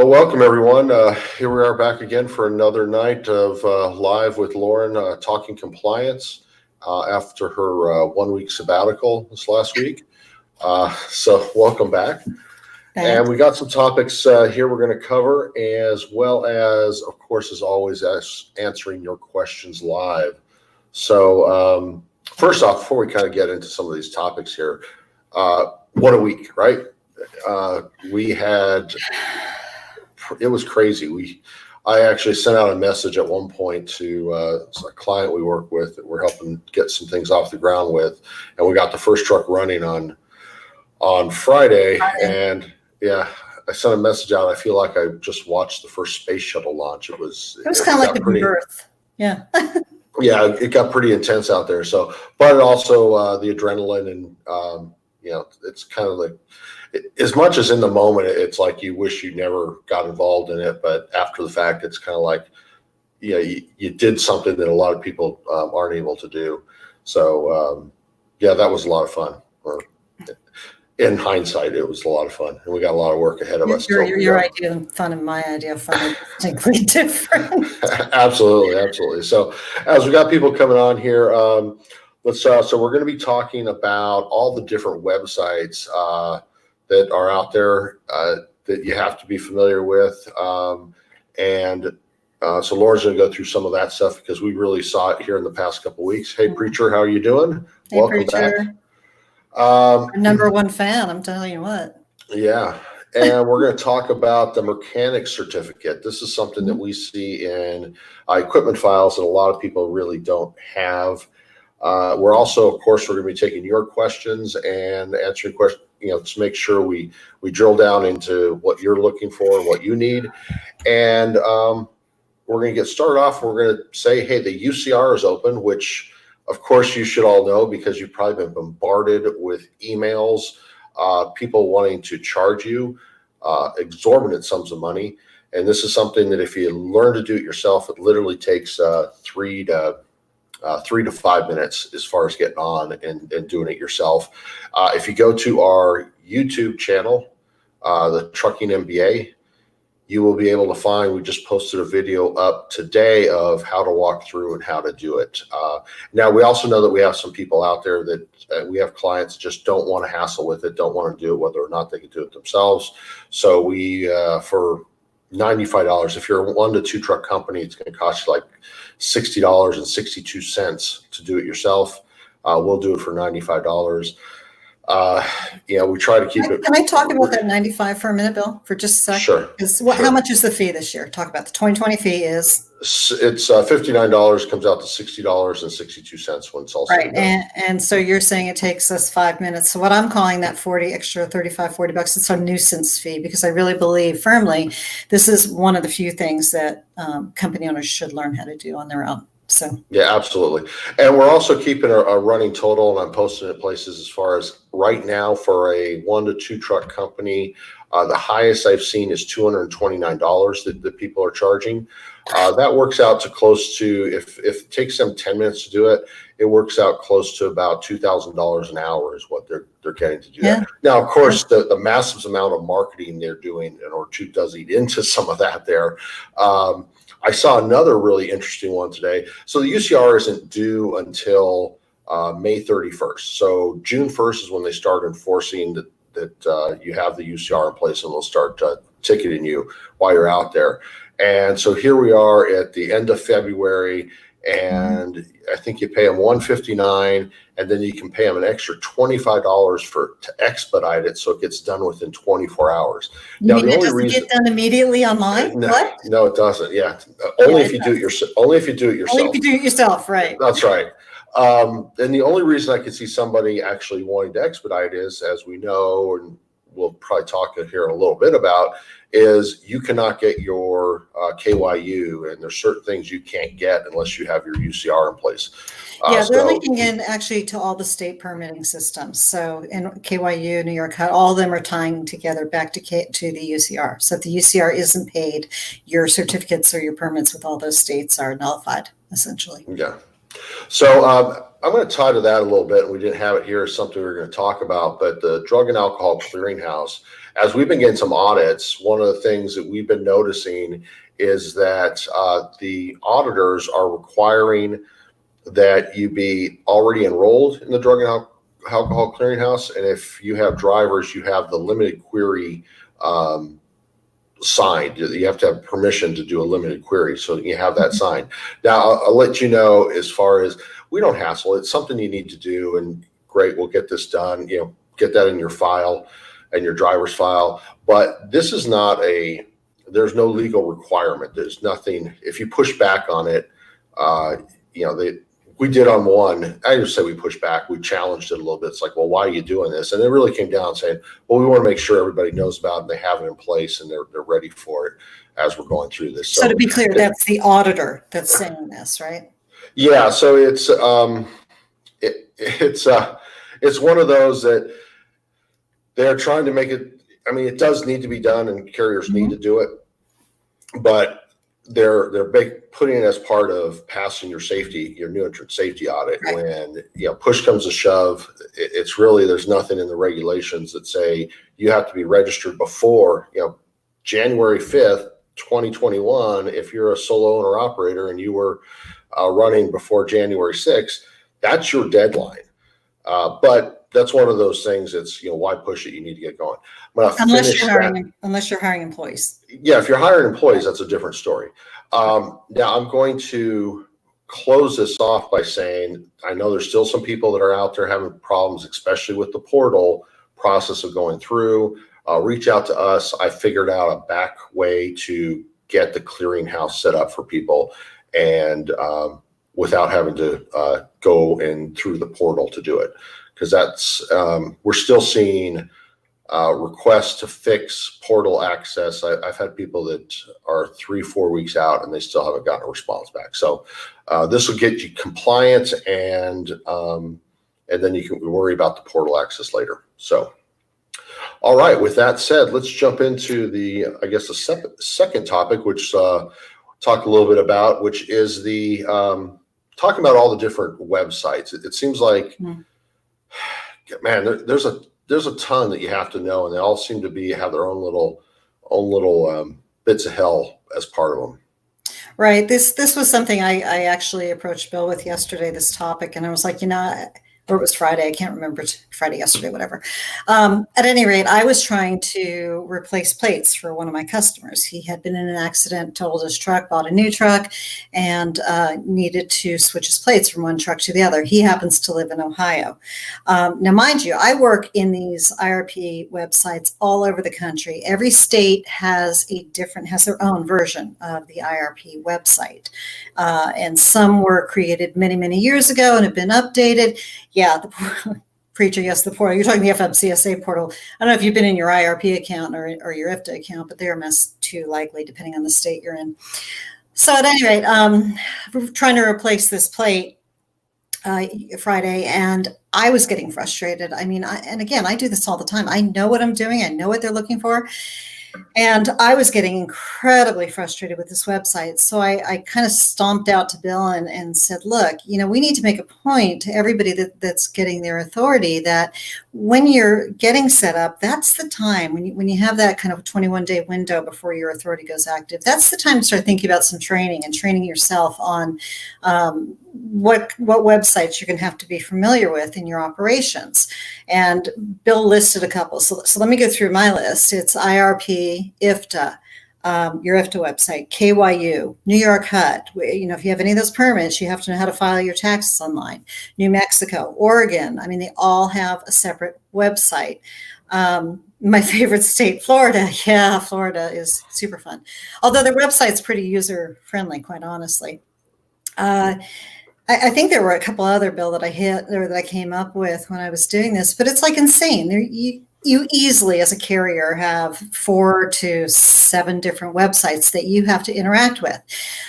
Well, welcome everyone. Here we are back again for another night of live with Lauren talking compliance after her 1 week sabbatical this last week. So welcome back. Thanks. And we got some topics here we're going to cover, as well as, of course, as always, answering your questions live. So first off, before we kind of get into some of these topics here, what a week, right? We had... It was crazy. I actually sent out a message at one point to a client we work with that we're helping get some things off the ground with, and we got the first truck running on Friday. And yeah, I sent a message out. I feel like I just watched the first space shuttle launch. It was kind of like the birth. Yeah. Yeah, it got pretty intense out there. So, but also the adrenaline and it's kind of like, as much as in the moment, it's like you wish you never got involved in it, but after the fact, it's kind of like, you did something that a lot of people aren't able to do. So, yeah, that was a lot of fun. In hindsight, it was a lot of fun, and we got a lot of work ahead of us. Your idea of fun and my idea of fun are distinctly different. Absolutely. So, as we got people coming on here, so we're going to be talking about all the different websites that are out there that you have to be familiar with. So Laura's going to go through some of that stuff because we really saw it here in the past couple of weeks. Hey, Preacher, how are you doing? Hey, welcome Preacher. back. Number one fan, I'm telling you what. Yeah. And we're going to talk about the mechanic certificate. This is something that we see in equipment files that a lot of people really don't have. We're also, of course, we're going to be taking your questions and answering questions, to make sure we drill down into what you're looking for and what you need. And we're going to get started off. We're going to say, hey, the UCR is open, which, of course, you should all know because you've probably been bombarded with emails, people wanting to charge you exorbitant sums of money. And this is something that if you learn to do it yourself, it literally takes 3 to 5 minutes as far as getting on and doing it yourself. If you go to our YouTube channel, the Trucking MBA, you will be able to find, we just posted a video up today of how to walk through and how to do it. Now, we also know that we have some people out there that we have clients that just don't want to hassle with it, don't want to do it, whether or not they can do it themselves. So we, for $95, if you're a 1 to 2 truck company, it's going to cost you like $60.62 to do it yourself. We'll do it for $95. We try to keep it. Can I talk about that 95 for a minute, Bill, for just a second? Sure. How much is the fee this year? Talk about the 2020 fee is. It's $59, comes out to $60.62 when it's all right. And so you're saying it takes us 5 minutes. So what I'm calling that $40, it's a nuisance fee, because I really believe firmly this is one of the few things that company owners should learn how to do on their own. So yeah, absolutely. And we're also keeping a running total, and I'm posting it places as far as right now for a 1 to 2 truck company. The highest I've seen is $229 that people are charging. That works out to close to, if it takes them 10 minutes to do it, it works out close to about $2,000 an hour is what they're getting to do that. Now, of course, the massive amount of marketing they're doing in order to does eat into some of that there. I saw another really interesting one today. So the UCR isn't due until May 31st. So June 1st is when they start enforcing that you have the UCR in place, and they'll start ticketing you while you're out there. And so here we are at the end of February, and I think you pay them $159, and then you can pay them an extra $25 to expedite it, so it gets done within 24 hours. Now, the only reason get done immediately online? No, it doesn't. Yeah, only if you do it yourself. Only if you do it yourself. Only if you do it yourself, right? That's right. And the only reason I could see somebody actually wanting to expedite is, as we know, and we'll probably talk here in a little bit about, is you cannot get your KYU, and there's certain things you can't get unless you have your UCR in place. They're linking in actually to all the state permitting systems. So in KYU, New York, all of them are tying together back to the UCR. So if the UCR isn't paid, your certificates or your permits with all those states are nullified, essentially. Yeah. So I'm going to tie to that a little bit. We didn't have it here as something we were going to talk about, but the Drug and Alcohol Clearinghouse, as we've been getting some audits, one of the things that we've been noticing is that the auditors are requiring that you be already enrolled in the Drug and Alcohol Clearinghouse. And if you have drivers, you have the limited query signed. You have to have permission to do a limited query, so you have that signed. Now, I'll let you know, as far as, we don't hassle. It's something you need to do, and great, we'll get this done. Get that in your file and your driver's file. But this is not there's no legal requirement. There's nothing. If you push back on it, we did on one. I just say we pushed back. We challenged it a little bit. It's like, well, why are you doing this? And it really came down saying, well, we want to make sure everybody knows about it and they have it in place and they're ready for it as we're going through this. So to be clear, that's the auditor that's saying this, right? Yeah. So it's one of those that they're trying to make it. I mean, it does need to be done, and carriers need to do it, but they're putting it as part of passing your new entrant safety audit. Right. When push comes to shove, it's really, there's nothing in the regulations that say you have to be registered before January 5th, 2021. If you're a solo owner operator and you were running before January 6th, that's your deadline. But that's one of those things that's, why push it? You need to get going. Unless you're hiring employees. Yeah, if you're hiring employees, that's a different story. Now, I'm going to close this off by saying, I know there's still some people that are out there having problems, especially with the portal process of going through. Reach out to us. I figured out a back way to get the clearinghouse set up for people, and without having to go in through the portal to do it. Because that's, we're still seeing requests to fix portal access. I've had people that are 3-4 weeks out and they still haven't gotten a response back. So this will get you compliant, and then you can worry about the portal access later. So, all right, with that said, let's jump into the second topic, which talk a little bit about, which is the talking about all the different websites. It seems like, man, there's a ton that you have to know, and they all seem to have their own little bits of hell as part of them. Right. This was something I actually approached Bill with yesterday, this topic, and I was like, or it was Friday. I can't remember. Friday, yesterday, whatever. At any rate, I was trying to replace plates for one of my customers. He had been in an accident, totaled his truck, bought a new truck, and needed to switch his plates from one truck to the other. He happens to live in Ohio. Now, mind you, I work in these IRP websites all over the country. Every state has their own version of the IRP website. And some were created many, many years ago and have been updated. Yeah, the preacher, yes, the portal. You're talking the FMCSA portal. I don't know if you've been in your IRP account or your IFTA account, but they're a mess too, likely, depending on the state you're in. So at any rate, we're trying to replace this plate Friday, and I was getting frustrated. I mean, and again, I do this all the time. I know what I'm doing. I know what they're looking for. And I was getting incredibly frustrated with this website. So I kind of stomped out to Bill and said, look, we need to make a point to everybody that's getting their authority that when you're getting set up, that's the time when you have that kind of 21-day window before your authority goes active. That's the time to start thinking about some training and training yourself on what websites you're going to have to be familiar with in your operations. And Bill listed a couple. So let me go through my list. It's IRP, IFTA, your IFTA website, KYU, New York HUD. If you have any of those permits, you have to know how to file your taxes online. New Mexico, Oregon. I mean, they all have a separate website. My favorite state, Florida. Yeah, Florida is super fun. Although their website's pretty user-friendly, quite honestly. I think there were a couple other, Bill, that I hit or that I came up with when I was doing this, but it's like insane. You easily, as a carrier, have 4 to 7 different websites that you have to interact with.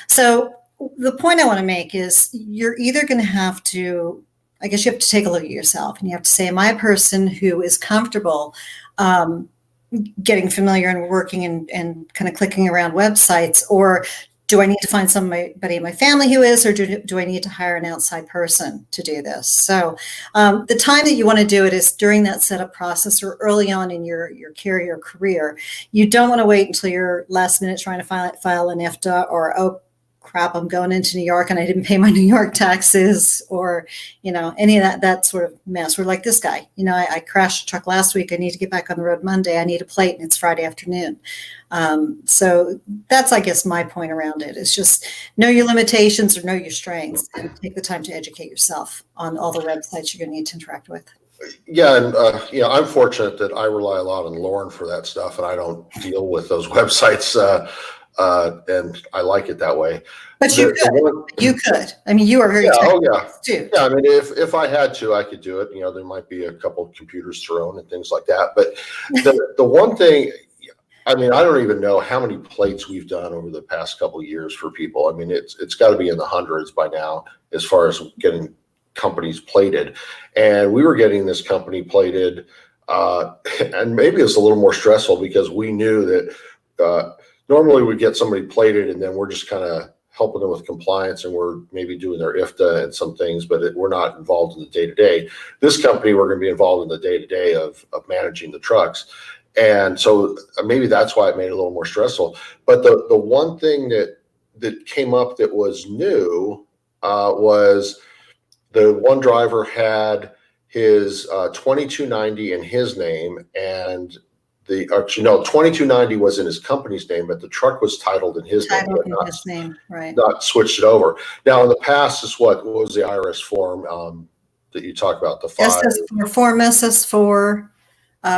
So the point I want to make is you're either going to have to, I guess you have to take a look at yourself, and you have to say, am I a person who is comfortable getting familiar and working and kind of clicking around websites, or do I need to find somebody in my family who is, or do I need to hire an outside person to do this? So the time that you want to do it is during that setup process or early on in your carrier career. You don't want to wait until your last minute trying to file an IFTA, or, oh, crap, I'm going into New York and I didn't pay my New York taxes, or, any of that sort of mess. We're like this guy, I crashed a truck last week. I need to get back on the road Monday. I need a plate and it's Friday afternoon. So that's, I guess, my point around it. It's just know your limitations or know your strengths and take the time to educate yourself on all the websites you're going to need to interact with. Yeah, and I'm fortunate that I rely a lot on Lauren for that stuff, and I don't deal with those websites. And I like it that way. But you could. I mean, you are very too. Yeah, I mean, if I had to, I could do it. There might be a couple of computers thrown and things like that. But the one thing, I mean, I don't even know how many plates we've done over the past couple of years for people. I mean, it's got to be in the hundreds by now as far as getting companies plated. And we were getting this company plated, and maybe it's a little more stressful because we knew that normally we get somebody plated and then we're just kind of helping them with compliance, and we're maybe doing their IFTA and some things, but we're not involved in the day-to-day. This company, we're going to be involved in the day-to-day of managing the trucks. And so maybe that's why it made it a little more stressful. But the one thing that came up that was new was the one driver had his 2290 in his name, and 2290 was in his company's name, but the truck was titled in his name, right? Not switched it over. Now, in the past, what was the IRS form that you talk about? The Form SS4,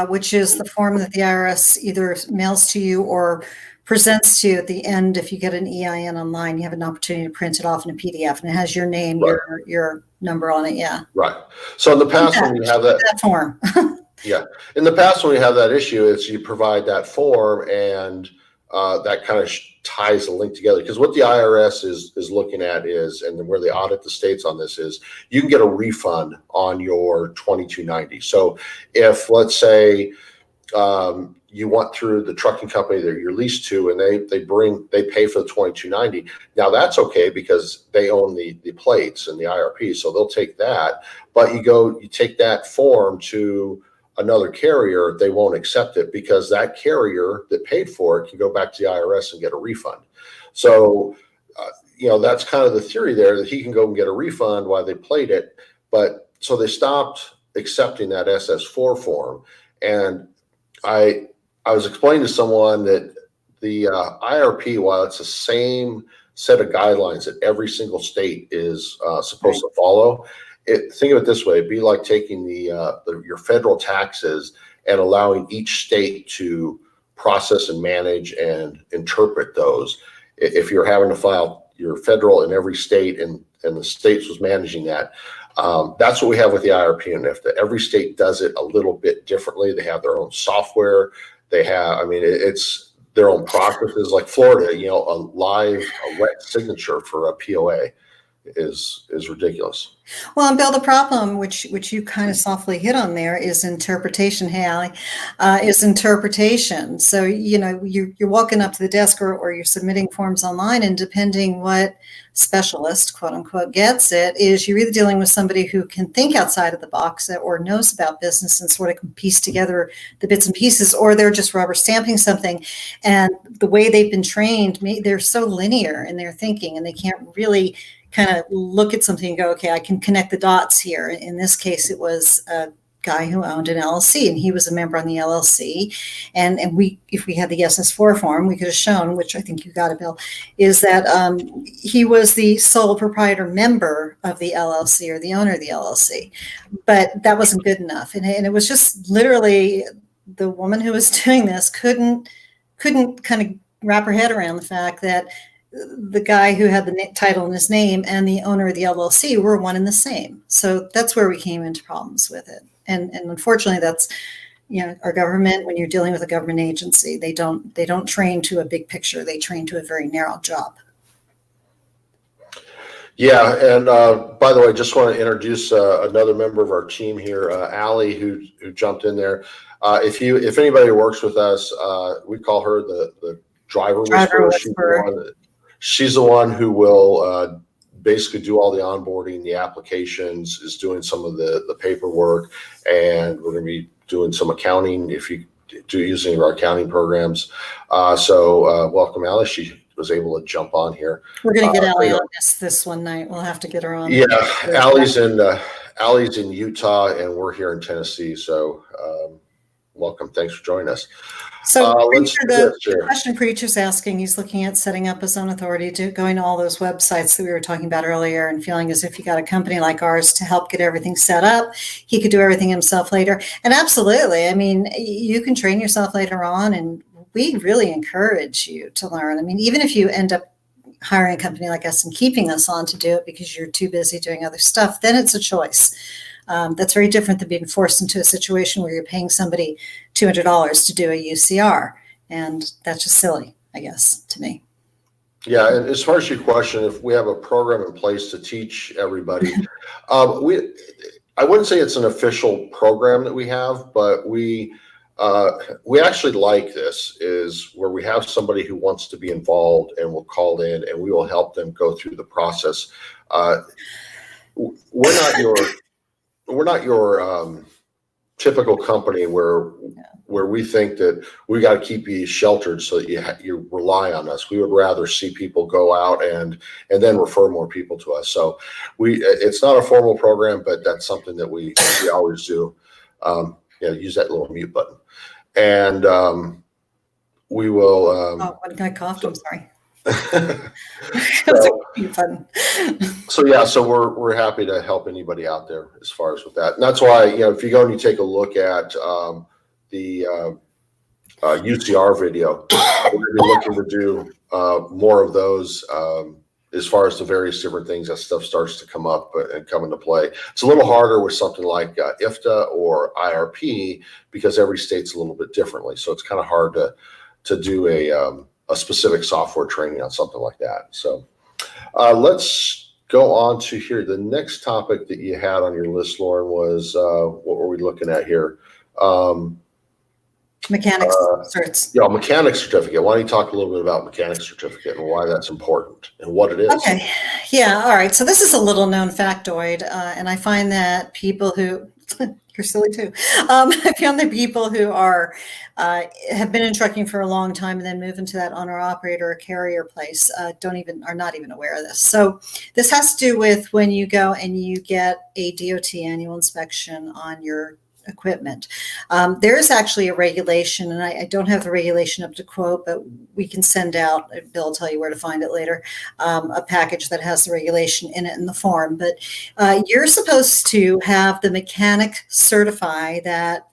which is the form that the IRS either mails to you or presents to you at the end. If you get an EIN online, you have an opportunity to print it off in a PDF, and it has your name, right, your number on it. Yeah. Right. So in the past, when you have that form. Yeah. In the past, when we have that issue, it's you provide that form, and that kind of ties the link together. Because what the IRS is looking at is, and where they audit the states on this is, you can get a refund on your 2290. So if, let's say, you went through the trucking company that you're leased to, and they pay for the 2290. Now that's okay because they own the plates and the IRP, so they'll take that. But you take that form to another carrier, they won't accept it because that carrier that paid for it can go back to the IRS and get a refund. So, that's kind of the theory there, that he can go and get a refund while they played it. But so they stopped accepting that SS4 form. And I was explaining to someone that the IRP, while it's the same set of guidelines that every single state is supposed to follow, think of it this way: it'd be like taking your federal taxes and allowing each state to process and manage and interpret those. If you're having to file your federal in every state, and the states was managing that, that's what we have with the IRP and IFTA. Every state does it a little bit differently. They have their own software. It's their own processes. Like Florida, a wet signature for a POA is ridiculous. Well, and Bill, the problem, which you kind of softly hit on there, is interpretation. Hey, Allie, is interpretation. So, you're walking up to the desk or you're submitting forms online, and depending what specialist, quote unquote, gets it, is you're either dealing with somebody who can think outside of the box or knows about business and sort of can piece together the bits and pieces, or they're just rubber stamping something. And the way they've been trained, they're so linear in their thinking, and they can't really kind of look at something and go, okay, I can connect the dots here. In this case, it was a guy who owned an LLC, and he was a member on the LLC. And if we had the SS4 form, we could have shown, which I think you got it, Bill, is that he was the sole proprietor member of the LLC, or the owner of the LLC. But that wasn't good enough. And it was just literally the woman who was doing this couldn't kind of wrap her head around the fact that the guy who had the title in his name and the owner of the LLC were one and the same. So that's where we came into problems with it. And unfortunately, that's, our government, when you're dealing with a government agency, they don't train to a big picture. They train to a very narrow job. Yeah. And by the way, just want to introduce another member of our team here, Allie, who jumped in there. If anybody works with us, we call her the driver whisperer. She's the one who will basically do all the onboarding, the applications, is doing some of the paperwork, and we're going to be doing some accounting if you do using our accounting programs. So welcome, Alice. She was able to jump on here. We're going to get Allie on this one night. We'll have to get her on. Yeah, Allie's in Utah, and we're here in Tennessee. So welcome. Thanks for joining us. So the question Preacher's asking, he's looking at setting up his own authority, going to all those websites that we were talking about earlier and feeling as if he got a company like ours to help get everything set up. He could do everything himself later. And absolutely, I mean, you can train yourself later on, and we really encourage you to learn. I mean, even if you end up hiring a company like us and keeping us on to do it because you're too busy doing other stuff, then it's a choice. That's very different than being forced into a situation where you're paying somebody $200 to do a UCR. And that's just silly, I guess, to me. Yeah, and as far as your question, if we have a program in place to teach everybody, I wouldn't say it's an official program that we have, but we actually like this, is where we have somebody who wants to be involved and will call in, and we will help them go through the process. We're not your typical company where we think that we got to keep you sheltered so that you rely on us. We would rather see people go out and then refer more people to us. So it's not a formal program, but that's something that we always do. Use that little mute button, and we will. Oh, what I coughed. I'm sorry. So we're happy to help anybody out there as far as with that. And that's why, if you go and you take a look at the UCR video, we're going to be looking to do more of those as far as the various different things that stuff starts to come up and come into play. It's a little harder with something like IFTA or IRP because every state's a little bit differently. So it's kind of hard to do a specific software training on something like that. So let's go on to here. The next topic that you had on your list, Lauren, was what were we looking at here? Mechanics certs. Yeah, mechanics certificate. Why don't you talk a little bit about mechanics certificate and why that's important and what it is? Okay. Yeah. All right. So this is a little known factoid, and I find that people who you're silly too. I found that people who are have been in trucking for a long time and then move into that owner operator or carrier place are not even aware of this. So this has to do with when you go and you get a DOT annual inspection on your equipment. There is actually a regulation, and I don't have the regulation up to quote, but we can send out, Bill will tell you where to find it later, a package that has the regulation in it in the form. But you're supposed to have the mechanic certify that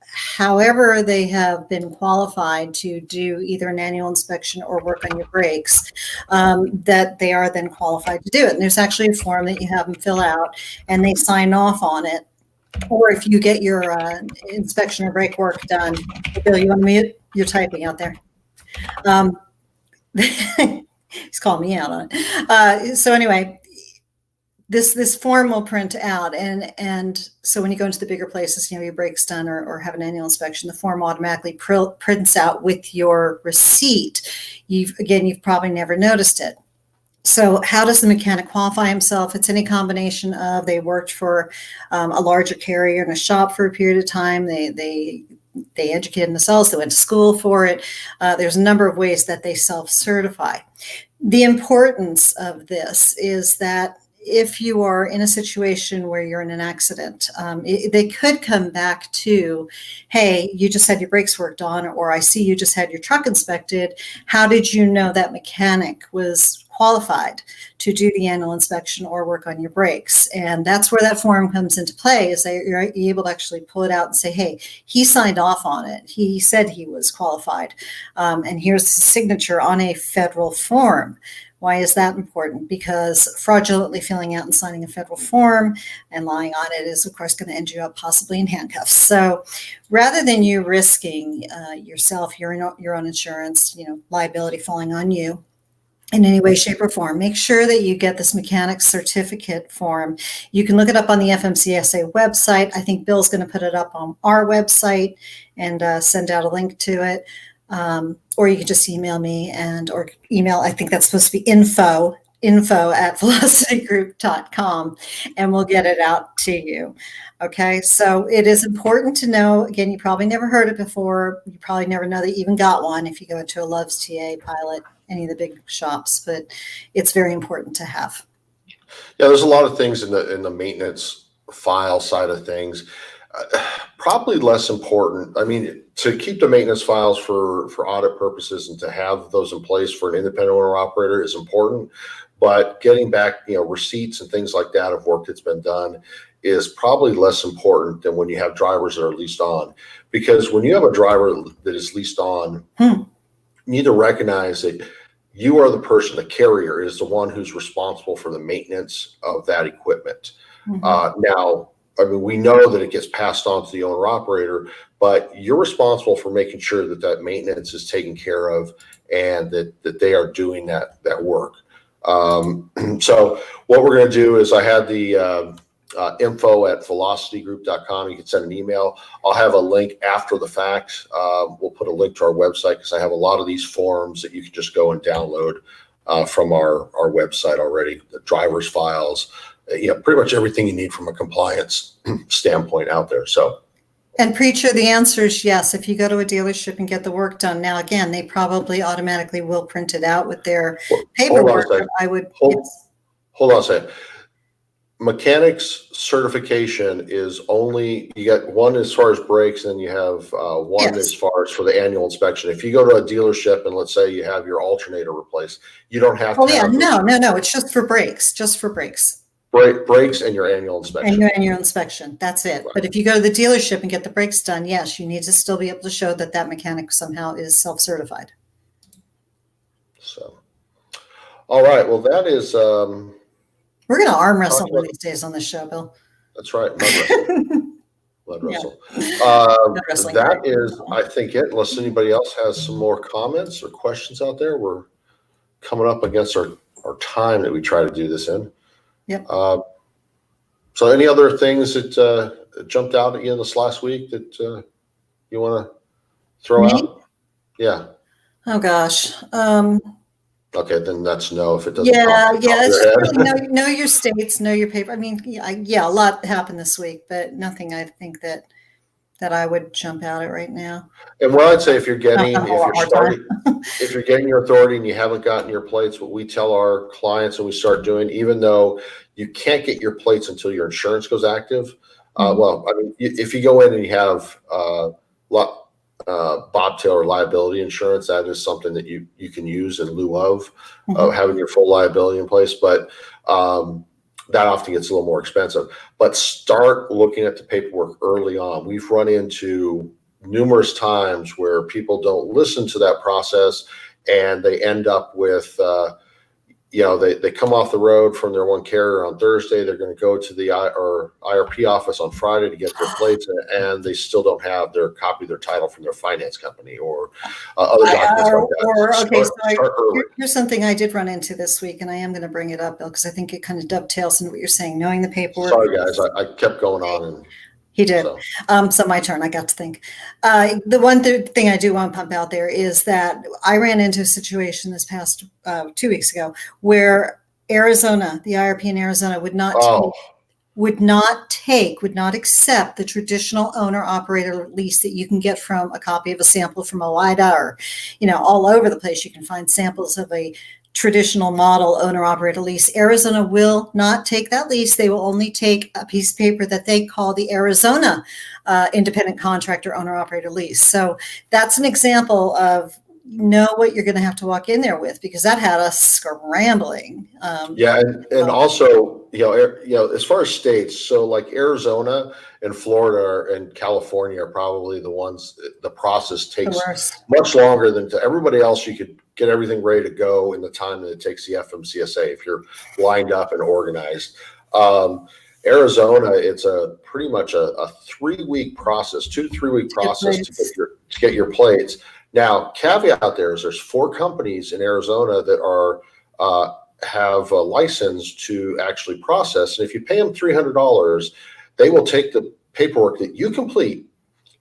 however they have been qualified to do either an annual inspection or work on your brakes, that they are then qualified to do it. And there's actually a form that you have them fill out and they sign off on it. Or if you get your inspection or brake work done, Bill, you want to mute? You're typing out there. He's calling me out on it. So anyway, this form will print out, and so when you go into the bigger places, your brake's done or have an annual inspection, the form automatically prints out with your receipt. You've probably never noticed it. So how does the mechanic qualify himself? It's any combination of they worked for a larger carrier in a shop for a period of time. They educated themselves. They went to school for it. There's a number of ways that they self-certify. The importance of this is that if you are in a situation where you're in an accident, they could come back to, hey, you just had your brakes worked on, or I see you just had your truck inspected. How did you know that mechanic was qualified to do the annual inspection or work on your brakes? And that's where that form comes into play, is that you're able to actually pull it out and say, hey, he signed off on it. He said he was qualified. And here's his signature on a federal form. Why is that important? Because fraudulently filling out and signing a federal form and lying on it is, of course, going to end you up possibly in handcuffs. So rather than you risking yourself, your own insurance, liability falling on you in any way, shape, or form, make sure that you get this mechanic certificate form. You can look it up on the FMCSA website. I think Bill's going to put it up on our website and send out a link to it. or you can just email me or email, I think that's supposed to be info@velocitygroup.com, and we'll get it out to you. Okay, so it is important to know, again, you probably never heard it before. You probably never know that you even got one if you go to a Love's TA, Pilot, any of the big shops, but it's very important to have. Yeah, there's a lot of things in the maintenance file side of things. Probably less important. I mean, to keep the maintenance files for audit purposes and to have those in place for an independent owner operator is important. But getting back, receipts and things like that of work that's been done is probably less important than when you have drivers that are leased on. Because when you have a driver that is leased on, you need to recognize that you are the person, the carrier is the one who's responsible for the maintenance of that equipment. Now, I mean, we know that it gets passed on to the owner operator, but you're responsible for making sure that that maintenance is taken care of and that they are doing that work. So what we're going to do is I have the info@velocitygroup.com. You can send an email. I'll have a link after the fact. We'll put a link to our website because I have a lot of these forms that you can just go and download from our website already. The driver's files, pretty much everything you need from a compliance standpoint out there. So. And Preacher, the answer is yes. If you go to a dealership and get the work done, now again, they probably automatically will print it out with their paperwork. Hold on a second. Mechanics certification is only, you get one as far as brakes, and you have one as far as for the annual inspection. If you go to a dealership and let's say you have your alternator replaced, you don't have to. No. It's just for brakes. Brakes and your annual inspection. And your annual inspection. That's it. Right. But if you go to the dealership and get the brakes done, yes, you need to still be able to show that mechanic somehow is self-certified. So, all right. Well, that is. We're going to arm wrestle one of these days on the show, Bill. That's right. Mud wrestle. That is, I think, it. Unless anybody else has some more comments or questions out there, we're coming up against our time that we try to do this in. Yep. So any other things that jumped out at you this last week that you want to throw out? Yeah. Oh, gosh. Okay, then that's no if it doesn't. It's really know your states, know your paper. I mean, a lot happened this week, but nothing I think that I would jump out at right now. And what I'd say, if you're getting your authority and you haven't gotten your plates, what we tell our clients and we start doing, even though you can't get your plates until your insurance goes active. Well, I mean, if you go in and you have bobtail or liability insurance, that is something that you can use in lieu of having your full liability in place. But that often gets a little more expensive. But start looking at the paperwork early on. We've run into numerous times where people don't listen to that process and they end up with they come off the road from their one carrier on Thursday. They're going to go to the IRP office on Friday to get their plates, and they still don't have their copy of their title from their finance company or other documents like that. Here's something I did run into this week, and I am going to bring it up, Bill, because I think it kind of dovetails into what you're saying, knowing the paperwork. Sorry, guys. I kept going on. And he did. So my turn. I got to think. The one thing I do want to pump out there is that I ran into a situation this past 2 weeks ago where Arizona, the IRP in Arizona, would not accept the traditional owner operator lease that you can get from a copy of a sample from OIDA or, all over the place. You can find samples of a traditional model owner operator lease. Arizona will not take that lease. They will only take a piece of paper that they call the Arizona independent contractor owner operator lease. So that's an example of what you're going to have to walk in there with, because that had us scrambling. And also, as far as states, so like Arizona and Florida and California are probably the ones, the process takes much longer than to everybody else. You could get everything ready to go in the time that it takes the FMCSA if you're lined up and organized. Arizona, it's pretty much a 3-week process, 2 to 3 week process to get your plates. Now, caveat there is there's 4 companies in Arizona that have a license to actually process. And if you pay them $300, they will take the paperwork that you complete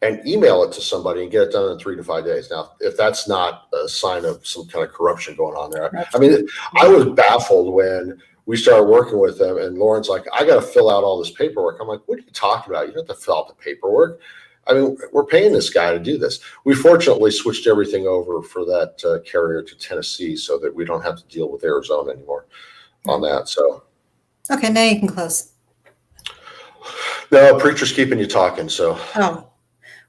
and email it to somebody and get it done in 3 to 5 days. Now, if that's not a sign of some kind of corruption going on there, I mean, I was baffled when we started working with them and Lauren's like, I got to fill out all this paperwork. I'm like, what are you talking about? You don't have to fill out the paperwork. I mean, we're paying this guy to do this. We fortunately switched everything over for that carrier to Tennessee so that we don't have to deal with Arizona anymore on that. So. Okay, now you can close. No, preacher's keeping you talking, so. Oh.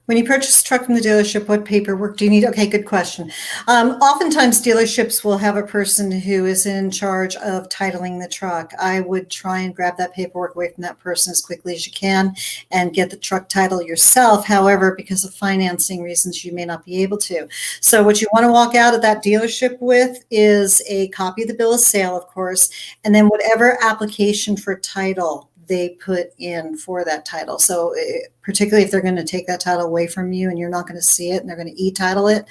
When you purchase a truck from the dealership, what paperwork do you need? Okay, good question. Oftentimes dealerships will have a person who is in charge of titling the truck. I would try and grab that paperwork away from that person as quickly as you can and get the truck title yourself. However, because of financing reasons, you may not be able to. So what you want to walk out of that dealership with is a copy of the bill of sale, of course, and then whatever application for title they put in for that title. So particularly if they're going to take that title away from you and you're not going to see it and they're going to e-title it,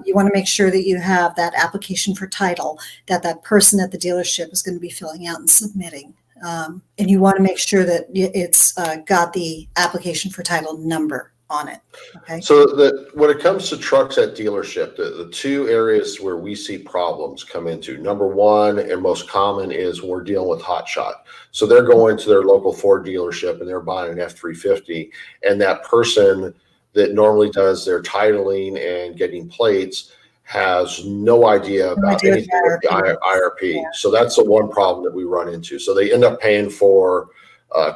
you want to make sure that you have that application for title that that person at the dealership is going to be filling out and submitting. And you want to make sure that it's got the application for title number on it. Okay. So when it comes to trucks at dealership, the 2 areas where we see problems come into, number one and most common is we're dealing with hot shot. So they're going to their local Ford dealership and they're buying an F-350, and that person that normally does their titling and getting plates has no idea about anything with the IRP. Yeah. So that's the one problem that we run into. So they end up paying for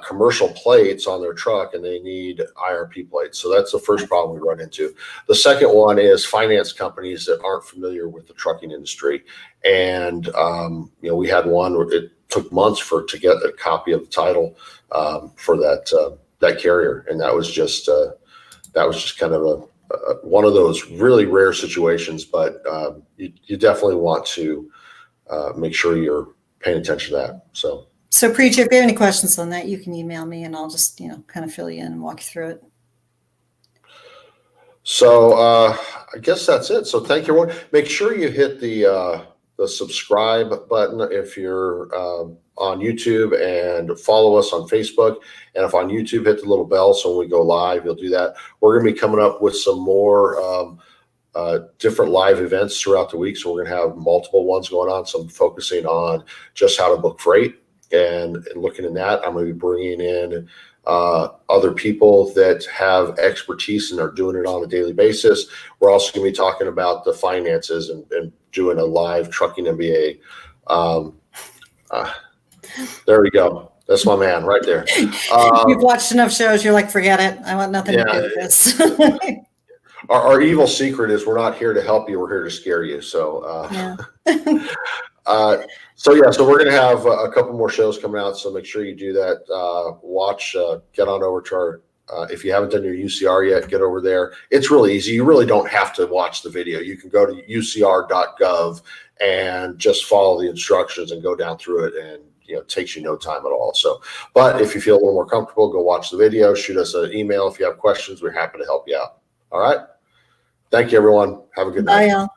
commercial plates on their truck and they need IRP plates. So that's the first problem we run into. The second one is finance companies that aren't familiar with the trucking industry. And, we had one where it took months to get a copy of the title for that carrier. And that was just kind of one of those really rare situations, but you definitely want to make sure you're paying attention to that. So Preacher, if you have any questions on that, you can email me and I'll just, kind of fill you in and walk you through it. So I guess that's it. So thank you, everyone. Make sure you hit the subscribe button if you're on YouTube, and follow us on Facebook. And if on YouTube, hit the little bell so when we go live, you'll do that. We're going to be coming up with some more different live events throughout the week. So we're going to have multiple ones going on. Some focusing on just how to book freight. And looking in that, I'm going to be bringing in other people that have expertise and are doing it on a daily basis. We're also going to be talking about the finances and doing a live trucking MBA. There we go. That's my man right there. You've watched enough shows. You're like, forget it. I want nothing to do with this. Our evil secret is we're not here to help you. We're here to scare you. So, So we're going to have a couple more shows coming out. So make sure you do that. Watch, get on over to our, if you haven't done your UCR yet, get over there. It's really easy. You really don't have to watch the video. You can go to ucr.gov and just follow the instructions and go down through it. And, it takes you no time at all. So, but if you feel a little more comfortable, go watch the video, shoot us an email. If you have questions, we're happy to help you out. All right. Thank you, everyone. Have a good night. Bye, y'all.